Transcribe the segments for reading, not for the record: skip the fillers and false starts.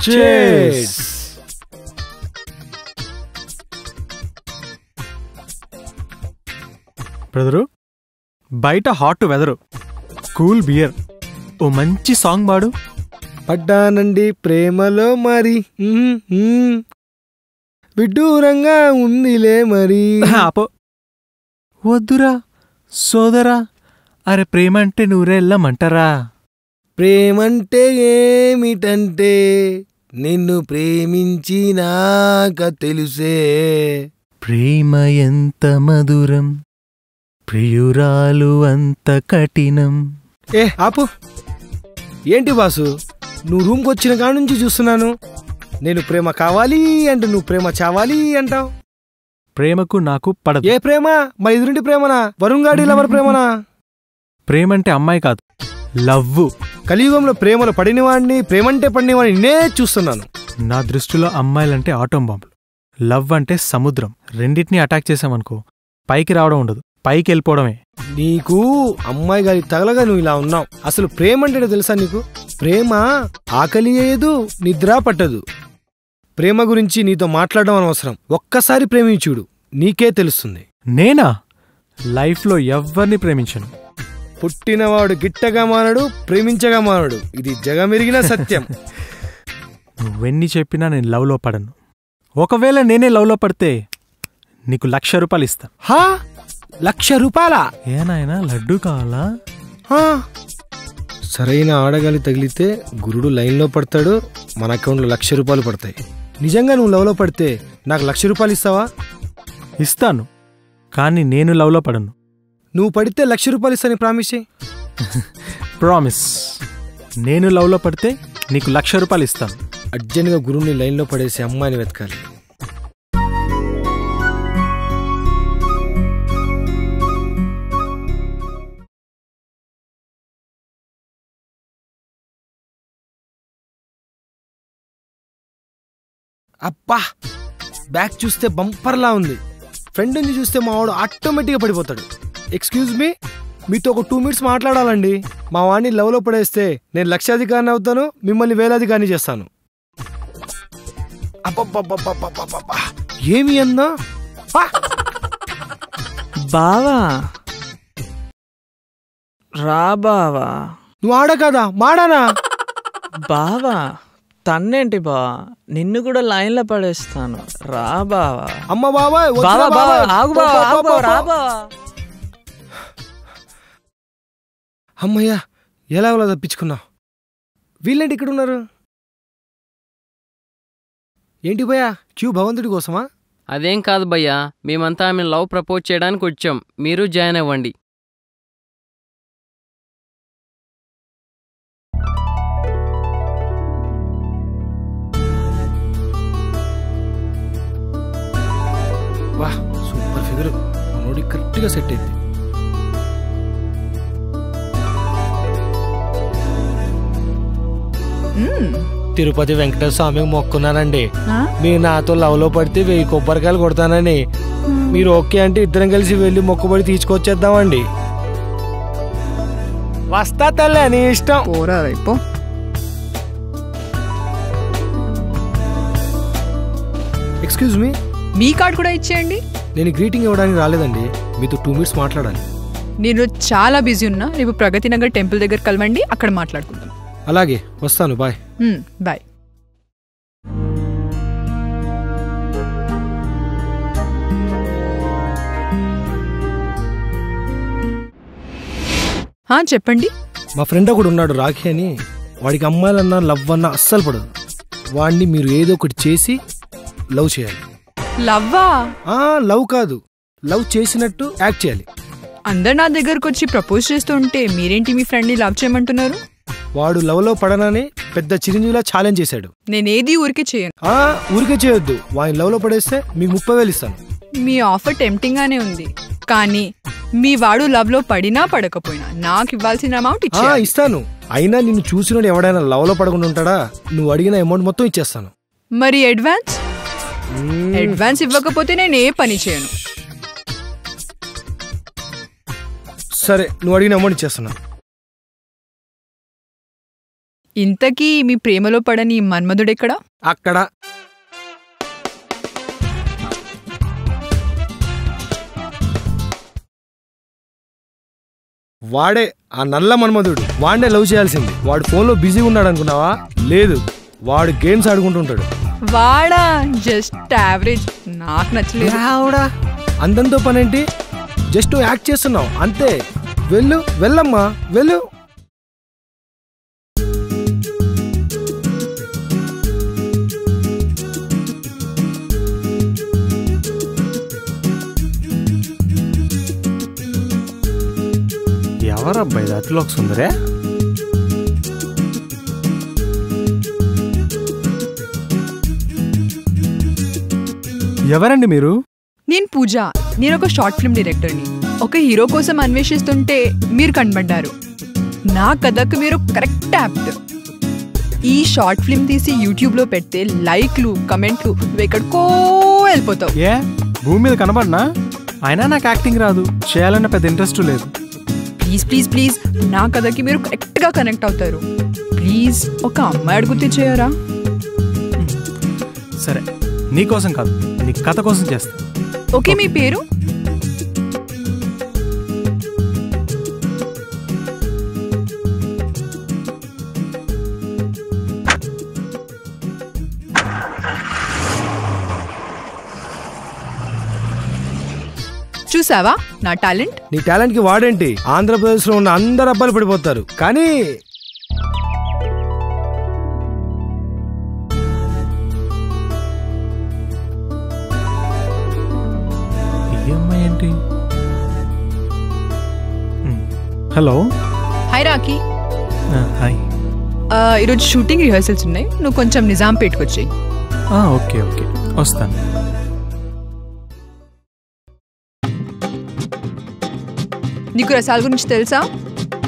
Cheers! Brother, బయట hot weather, cool beer, ఓ మంచి song పాడు. పడ్డానండి ప్రేమలో మరి విడ్డూరంగా ఉందిలే మరి. ఆపో. వద్దురా సోదరా, అరే ప్రేమ అంటే నూరెళ్ళమంటారా. ప్రేమంటే ఏమిటంటే నిన్ను ప్రేమించినాక తెలుసే. ప్రేమ ఎంత మధురం, ప్రియురాలు అంత కఠినం. ఆపు. ఏంటి బాసు, నువ్వు రూమ్కి వచ్చిన కాడ నుంచి చూస్తున్నాను. నేను ప్రేమ కావాలి అంటే నువ్వు ప్రేమ చావాలి అంటావు. ప్రేమకు నాకు పడదు. ఏ ప్రేమ? మా ఎదురింటి ప్రేమనా? వరుణ్గాడి లవర్ ప్రేమనా? ప్రేమంటే అమ్మాయి కాదు, లవ్వు. కలియుగంలో ప్రేమలో పడినవాడిని, ప్రేమంటే పడినవాడిని నేనే చూస్తున్నాను. నా దృష్టిలో అమ్మాయిలంటే ఆటం బాంబులు, లవ్ అంటే సముద్రం. రెండింటినీ అటాక్ చేసామనుకో పైకి రావడం ఉండదు, పైకి వెళ్ళిపోవడమే. నీకు అమ్మాయి గారి తగలగా నువ్వు ఇలా ఉన్నావు. అసలు ప్రేమ అంటే తెలుసా నీకు? ప్రేమ ఆకలి అయ్యదు, నిద్ర పట్టదు. ప్రేమ గురించి నీతో మాట్లాడడం అనవసరం. ఒక్కసారి ప్రేమించుడు, నీకే తెలుస్తుంది. నేనా? లైఫ్లో ఎవ్వరిని ప్రేమించను. పుట్టినవాడు గిట్టగా మానడు, ప్రేమించగా మానడు. ఇది జగమెరిగిన సత్యం. నువ్వెన్ని చెప్పినా నేను లవ్లో పడను. ఒకవేళ నేనే లవ్లో పడితే నీకు 1,00,000 రూపాయలు ఇస్తా. 1,00,000 రూపాయలా? ఏనాయనా లడ్డు కావాలా? సరైన ఆడగాలి తగిలితే గురుడు లైన్లో పడతాడు, మన అకౌంట్లో 1,00,000 రూపాయలు పడతాయి. నిజంగా నువ్వు లవ్లో పడితే నాకు 1,00,000 రూపాయలు ఇస్తావా? ఇస్తాను, కానీ నేను లవ్లో పడను. నువ్వు పడితే 1,00,000 రూపాయలు ఇస్తాను ప్రామిస్. ప్రామిస్. నేను లవ్లో పడితే నీకు 1,00,000 రూపాయలు ఇస్తాను. అర్జెంట్గా గురువుని లైన్లో పడేసి అమ్మాయిని వెతకాలి. అబ్బా, బ్యాక్ చూస్తే బంపర్లా ఉంది. ఫ్రెండ్ నుంచి చూస్తే మా వాడు ఆటోమేటిక్గా పడిపోతాడు. ఎక్స్క్యూజ్ మీ, మీతో ఒక 2 మినిట్స్ మాట్లాడాలండి. మా వాడిని లవ్లో పడేస్తే నేను 1,00,000 అవుతాను, మిమ్మల్ని వేలాధికారిని చేస్తాను. అబ్బబ్బబ్బబ్బబ్బబ్బబ్బా, ఏమి అన్నా? బావా రా బావా. నువ్వు ఆడ కదా మాడానా? బావా తన్నేంటి బావా, నిన్ను కూడా లైన్లో పడేస్తాను. రా బావా. అమ్మ బాబాయ్, బావా బావా ఆగు బావా, ఆగు బావా, రా బావా. అమ్మయ్యా, ఎలాగోలా తప్పించుకున్నావు. వీళ్ళేంటి ఇక్కడ ఉన్నారు? ఏంటి భయ్యా, క్యూ భగవంతుడి కోసమా? అదేం కాదు భయ్యా, మేమంతా ఆమెను లవ్ ప్రపోజ్ చేయడానికి వచ్చాం, మీరు జాయిన్ అవ్వండి. వా, సూపర్ ఫిగర్, మనోడి కరెక్ట్గా సెట్ అయింది. తిరుపతి వెంకటేశ్వర స్వామికి మొక్కున్నానండి. మీరు నాతో లవ్లో పడితే 1000 కొబ్బరికాయలు కొడతానని. మీరు ఓకే అంటే ఇద్దరం కలిసి వెళ్ళి మొక్కుబడి తీసుకొచ్చేద్దామండి. వస్తా తల్లే, నీ ఇష్టం. ఎక్స్క్యూజ్ మీ, మీ కార్డ్ కూడా ఇచ్చేయండి. నేను గ్రీటింగ్ ఇవ్వడానికి రాలేదండి, మీతో 2 మినిట్స్ మాట్లాడాలి. నేను చాలా బిజీ ఉన్నా, రేపు ప్రగతి నగర్ టెంపుల్ దగ్గర కలవండి, అక్కడ మాట్లాడుకుందాం. అలాగే, వస్తాను. బాయ్. బాయ్. చెప్పండి. మా ఫ్రెండ్ ఒకడు ఉన్నాడు, రాఖీ అని. వాడికి అమ్మాయిలన్నా లవ్ అన్నా అస్సలు పడదు. వాడిని మీరు ఏదో ఒకటి చేసి లవ్ చేయాలి. లవ్వా? లవ్ కాదు, లవ్ చేసినట్టు యాక్ట్ చేయాలి. అందరు నా దగ్గరకు వచ్చి ప్రపోజ్ చేస్తుంటే మీరేంటి మీ ఫ్రెండ్ని లవ్ చేయమంటున్నారు? వాడు లవ్లో పడనని పెద్ద చిరంజీవిలా ఛాలెంజ్ చేశాడు. నేనేది ఊరికే చేయను. ఊరికే చేయొద్దు, వాడిని లవ్లో పడేస్తే మీకు 30,000 ఇస్తాను. మీ ఆఫర్ టెంప్టింగ్ గానే ఉంది, కానీ మీ వాడు లవ్లో పడినా పడకపోయినా నాకు ఇవ్వాల్సిన అమౌంట్ ఇస్తాను. అయినా నిన్ను చూసినోడు ఎవడైనా లవ్లో పడకుండా ఉంటాడా? నువ్వు అడిగిన అమౌంట్ మొత్తం ఇచ్చేస్తాను. మరి అడ్వాన్స్? అడ్వాన్స్ ఇవ్వకపోతే నేను ఏ పని చేయను. సరే, నువ్వు అడిగిన అమౌంట్ ఇచ్చేస్తున్నా. ఇంతకీ మీ ప్రేమలో పడని మన్మధుడెక్కడా? అక్కడ. వాడే ఆ నల్ల మన్మధుడు. వాడినే లవ్ చేయాల్సింది. వాడు ఫోన్లో బిజీగా ఉన్నాడు అనుకున్నావా? లేదు, వాడు గేమ్స్ ఆడుకుంటుంటాడు. వాడా జస్ట్ యావరేజ్, నాకు నచ్చలేదు. ఆవిడా అందంతో పనేంటి? జస్ట్ యాక్ట్ చేస్తున్నావు అంతే. వెళ్ళమ్మా వెళ్ళు. ఎవరబ్బాయి అతిలోక సుందరే? ఎవరండి మీరు? నేను పూజ. నేను ఒక షార్ట్ ఫిల్మ్ డైరెక్టర్ని. ఒక హీరో కోసం అన్వేషిస్తుంటే మీరు కనబడ్డారు. నా కథకు మీరు కరెక్ట్ యాప్ట్. ఈ షార్ట్ ఫిల్మ్ తీసి యూట్యూబ్లో పెడితే లైక్లు కమెంట్లు ఎక్కడికో వెళ్ళిపోతావు. ఏ భూమి మీద కనబడినా? అయినా నాకు యాక్టింగ్ రాదు, చేయాలన్న పెద్ద ఇంట్రెస్ట్ లేదు. ప్లీజ్ ప్లీజ్ ప్లీజ్, నా కథకి మీరు కరెక్ట్గా కనెక్ట్ అవుతారు. ప్లీజ్ ఒక అమ్మాయి అడుగుతే చేయరా? సరే, నీకోసం కాదు, నీ కథ కోసం చేస్తా. ఓకే, మీ పేరు? చూసావా నా టాలెంట్? నీ టాలెంట్ కి వాడేంటి? ఆంధ్రప్రదేశ్ లో ఉన్న అందరు అబ్బాయిలు పడిపోతారు. కానీ ఏంటి? హలో. హాయ్ రాఖీ. హాయ్. ఈరోజు షూటింగ్ రిహర్సల్స్ ఉన్నాయి, నువ్వు కొంచెం నిజాంపేట్కి వచ్చేయి. ఓకే ఓకే, వస్తాను. నీకు రసాల గురించి తెలుసా?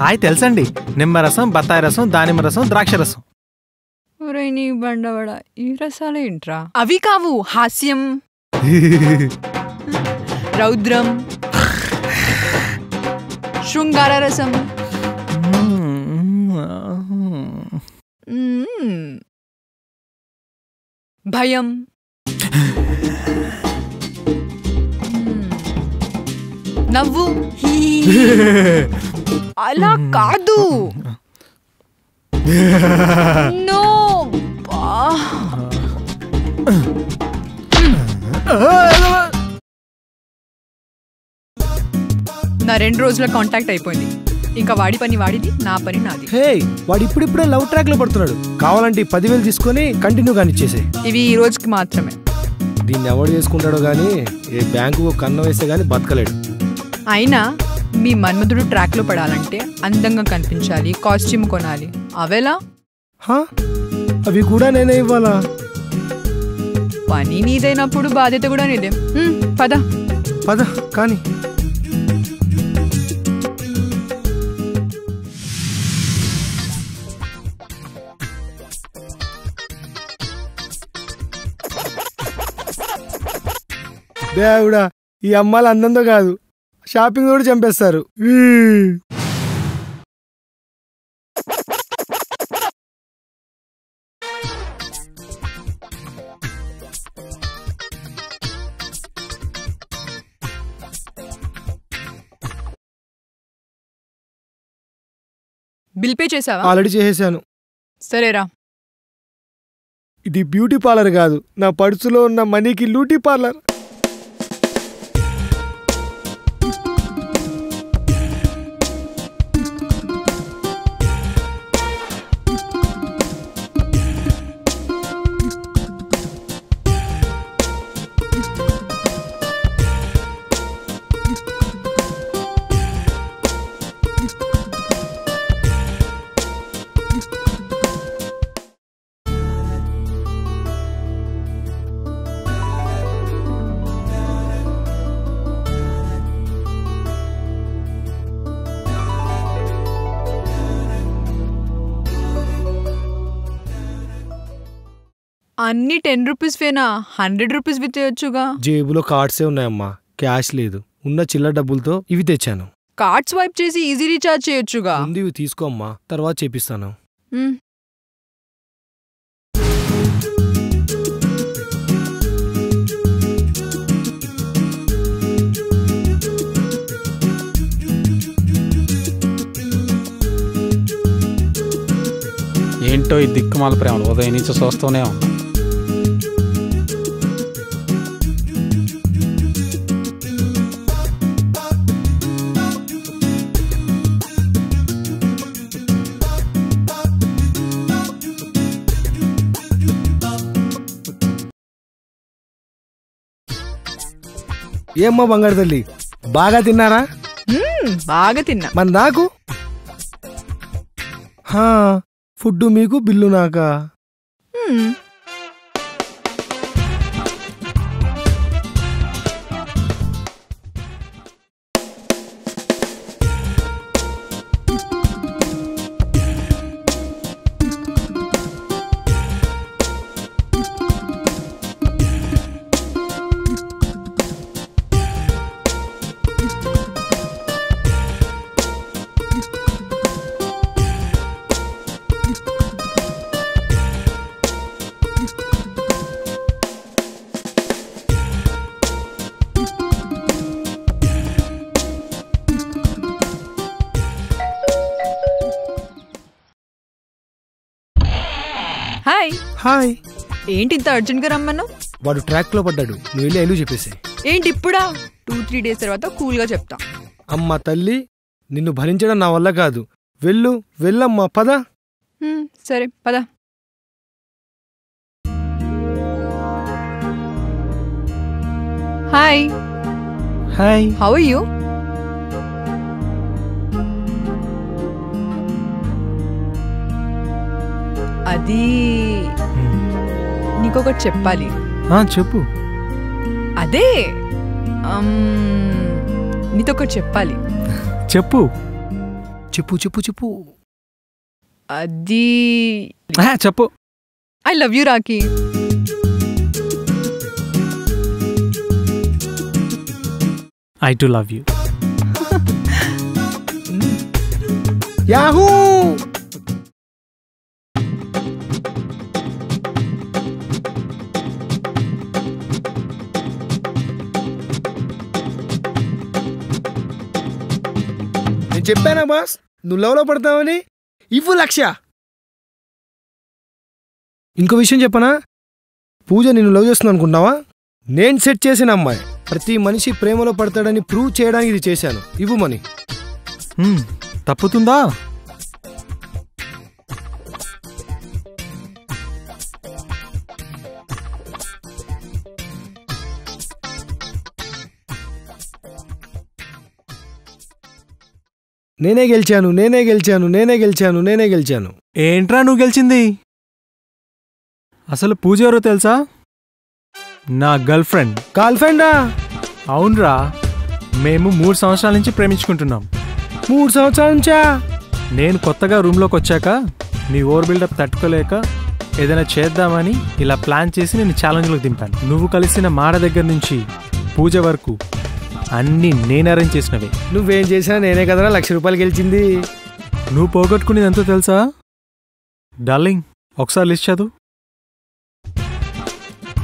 హాయ్, తెలుసండి. నిమ్మరసం, బత్తాయి రసం, దానిమ్మ రసం, ద్రాక్ష రసం. నీ బండవడ, ఈ రసాలు ఏంట్రా? అవి కావు, హాస్యం, రౌద్రం, శృంగార రసం, భయం, నవ్వు. అలా కాదు. నో. నా 2 రోజుల కాంటాక్ట్ అయిపోయింది. ఇంకా వాడి పని వాడిది, నా పని నాది. హే, వాడు ఇప్పుడిప్పుడే లవ్ ట్రాక్ లో పడుతున్నాడు. కావాలంటే 10,000 తీసుకొని కంటిన్యూ కానిచ్చేసే. ఇవి ఈ రోజుకి మాత్రమే. దీన్ని ఎవడు చేసుకుంటాడో గానీ ఏ బ్యాంకు కన్ను వేస్తే గానీ బతకలేడు. అయినా మీ మన్మధుడు ట్రాక్ లో పడాలంటే అందంగా కనిపించాలి, కాస్ట్యూమ్ కొనాలి. అవేలా? అవి కూడా నేనే ఇవ్వాలా? పని నీదైనప్పుడు బాధ్యత కూడా నీదే. పద పద కానీ. దేవుడా, ఈ అమ్మాయిలు అందంతో కాదు, షాపింగ్ కూడా చంపేస్తారు. బిల్ పే చేసావా? ఆల్రెడీ చేసేసాను. సరేరా. ఇది బ్యూటీ పార్లర్ కాదు, నా పర్సులో ఉన్న మనీకి లూటీ పార్లర్. అన్ని 10 రూపీస్ వేనా? 100 రూపీస్ వితేయొచ్చుగా. జేబులో కార్డ్సే ఉన్నాయమ్మా, క్యాష్ లేదు. ఉన్న చిల్లర డబ్బులతో ఇవి తెచ్చాను. కార్డ్ స్వైప్ చేసి ఈజీ రీఛార్జ్ చేయొచ్చుగా. ముందు ఇవి తీసుకోమ్మా, తర్వాత చేపిస్తాను. ఏంటో ఈ దిక్కుమాల ప్రేమలు ఉదయం నుంచి చూస్తూనే ఉన్నా. ఏమ్మా బంగారు తల్లి, బాగా తిన్నారా? బాగా తిన్నా. మరి నాకు ఫుడ్ మీకు, బిల్లు నాకా? హాయ్. హాయ్. ఏంటి ఇంత అర్జెంట్ గా రమ్మన్నావు? వాడు ట్రాక్ లో పడ్డాడు, నువ్వు వెళ్ళి ఎల్లు చెప్పేసి. ఏంటి ఇప్పుడా? 2-3 days తర్వాత కూల్ గా చెప్తా. అమ్మ తల్లి, నిన్ను భరించడం నా వల్ల కాదు. వెళ్ళమ్మా, పద. సరే పద. Hi. Hi. How are you? అది నీకొకటి చెప్పాలి. చెప్పు. అదే నీతో ఒకటి చెప్పాలి. చెప్పు. చెప్పు. అది చెప్పు. I love you Rakhi. I to love you. Yahoo. నేను చెప్పానా బాస్, నువ్వు లవ్లో పడతావని? ఇవ్వు 1,00,000. ఇంకో విషయం చెప్పనా, పూజ నిన్ను లవ్ చేస్తుంది అనుకుంటున్నావా? నేను సెట్ చేసిన అమ్మాయి. ప్రతి మనిషి ప్రేమలో పడతాడని ప్రూవ్ చేయడానికి ఇది చేశాను. ఇవ్వు మనీ. తప్పుతుందా? నేనే గెలిచాను. ఏంట్రా నువ్వు గెలిచింది? అసలు పూజ ఎవరో తెలుసా? నా గర్ల్ ఫ్రెండ్. గర్ల్ ఫ్రెండా? అవునరా, మేము 3 సంవత్సరాల నుంచి ప్రేమించుకుంటున్నాం. 3 సంవత్సరాల నుంచా? నేను కొత్తగా రూమ్లోకి వచ్చాక నీ ఓవర్ బిల్డప్ తట్టుకోలేక ఏదైనా చేద్దామని ఇలా ప్లాన్ చేసి నేను ఛాలెంజ్లోకి దింపాను. నువ్వు కలిసిన మాడ దగ్గర నుంచి పూజ వరకు అన్నీ నేను అరేంజ్ చేసినవే. నువ్వేం చేసినా నేనే కదరా 1,00,000 రూపాయలు గెలిచింది. నువ్వు పోగొట్టుకునేది ఎంతో తెలుసా? డార్లింగ్, ఒకసారి లిస్ట్ చదువు.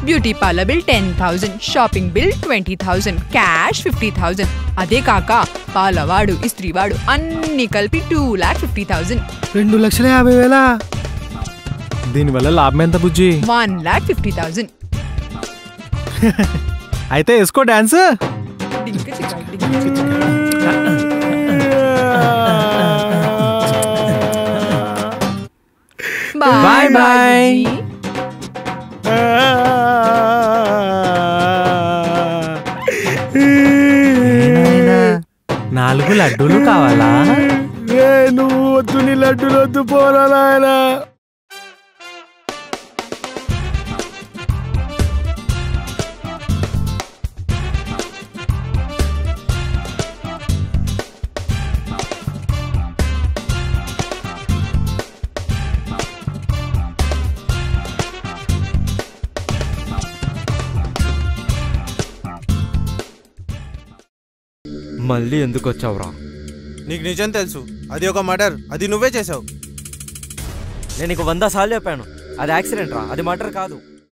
Beauty parlour bill 10,000, shopping bill 20,000, cash 50,000. అదే కాక పాలవాడు, ఇస్త్రీవాడు అన్ని కలిపి 2,50,000. 2,50,000. దీనివల్ల లాభం ఎంత బుజ్జి? 1,50,000. అయితే వేసుకో డాన్స్. Bye bye. 4 లడ్డూలు కావాలా? నువ్వు వద్దు, నీ లడ్డూలు వద్దు, పోరా నాయనా. మళ్ళీ ఎందుకు వచ్చావురా? నీకు నిజం తెలుసు, అది ఒక మర్డర్, అది నువ్వే చేసావు. నేను నీకు 100 సార్లు చెప్పాను, అది యాక్సిడెంట్ రా, అది మర్డర్ కాదు.